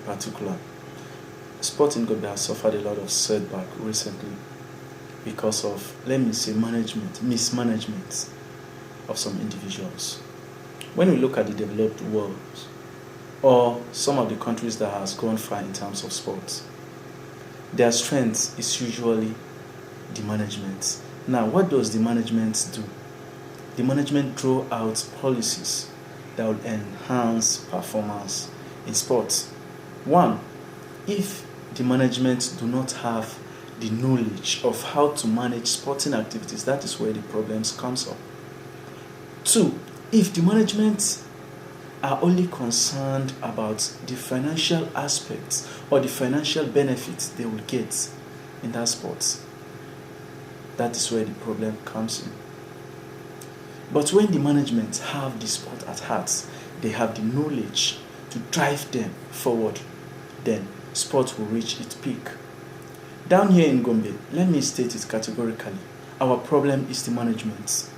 particular, sport in Gombe has suffered a lot of setback recently because of, let me say, mismanagement of some individuals. When we look at the developed world or some of the countries that has gone far in terms of sports, their strength is usually the management. Now, what does the management do? The management draw out policies that will enhance performance in sports. One, if the management do not have the knowledge of how to manage sporting activities, that is where the problems comes up. Two, if the management are only concerned about the financial aspects or the financial benefits they will get in that sport, that is where the problem comes in. But when the management have the sport at heart, they have the knowledge to drive them forward, then sport will reach its peak. Down here in Gombe, let me state it categorically, our problem is the management.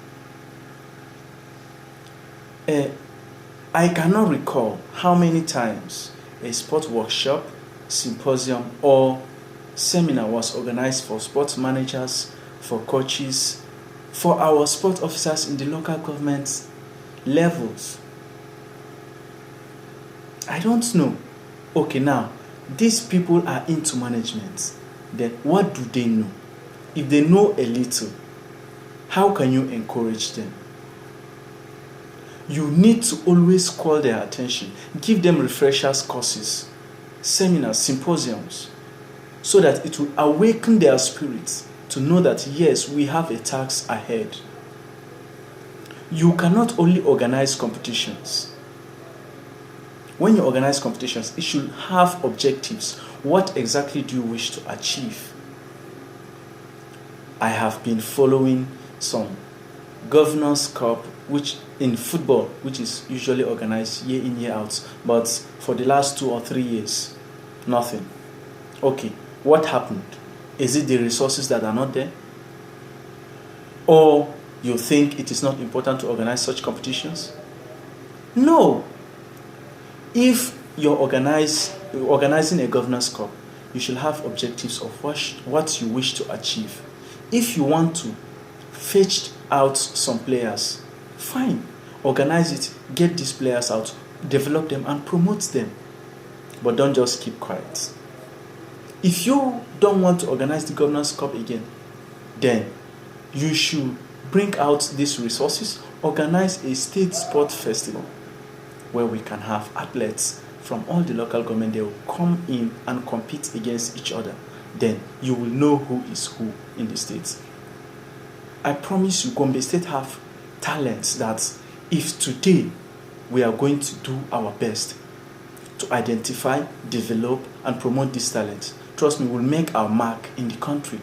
I cannot recall how many times a sport workshop, symposium, or seminar was organized for sports managers, for coaches, for our sport officers in the local government levels. I don't know. Okay, now, these people are into management. Then what do they know? If they know a little, how can you encourage them? You need to always call their attention, give them refreshers courses, seminars, symposiums, so that it will awaken their spirits to know that yes, we have a task ahead. You cannot only organize competitions. When you organize competitions, it should have objectives. What exactly do you wish to achieve? I have been following some Governors' Cup, which in football, which is usually organized year in, year out, but for the last 2 or 3 years, nothing. Okay, what happened? Is it the resources that are not there? Or you think it is not important to organize such competitions? No. If you're organizing a Governors' Cup, you should have objectives of what you wish to achieve. If you want to fetch out some players, fine, organize it, get these players out, develop them and promote them. But don't just keep quiet. If you don't want to organize the Governors' Cup again, then you should bring out these resources, organize a state sport festival where we can have athletes from all the local government. They will come in and compete against each other. Then you will know who is who in the states. I promise you, Gombe State have talents that if today we are going to do our best to identify, develop, and promote these talents, trust me, we'll make our mark in the country.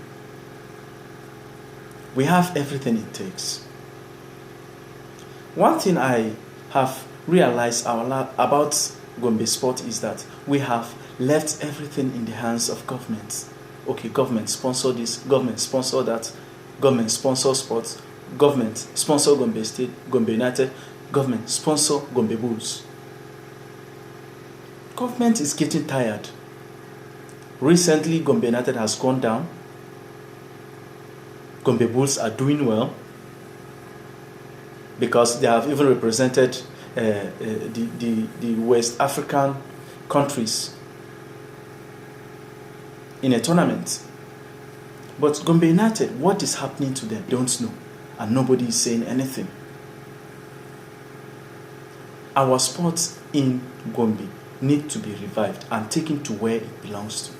We have everything it takes. One thing I have realized about Gombe Sport is that we have left everything in the hands of government. Okay, government sponsor this, government sponsor that, government sponsor sports, government sponsor Gombe State, Gombe United, government sponsor Gombe Bulls. Government is getting tired. Recently, Gombe United has gone down. Gombe Bulls are doing well because they have even represented the West African countries in a tournament. But Gombe United, what is happening to them? Don't know. And nobody is saying anything. Our sports in Gombe need to be revived and taken to where it belongs to.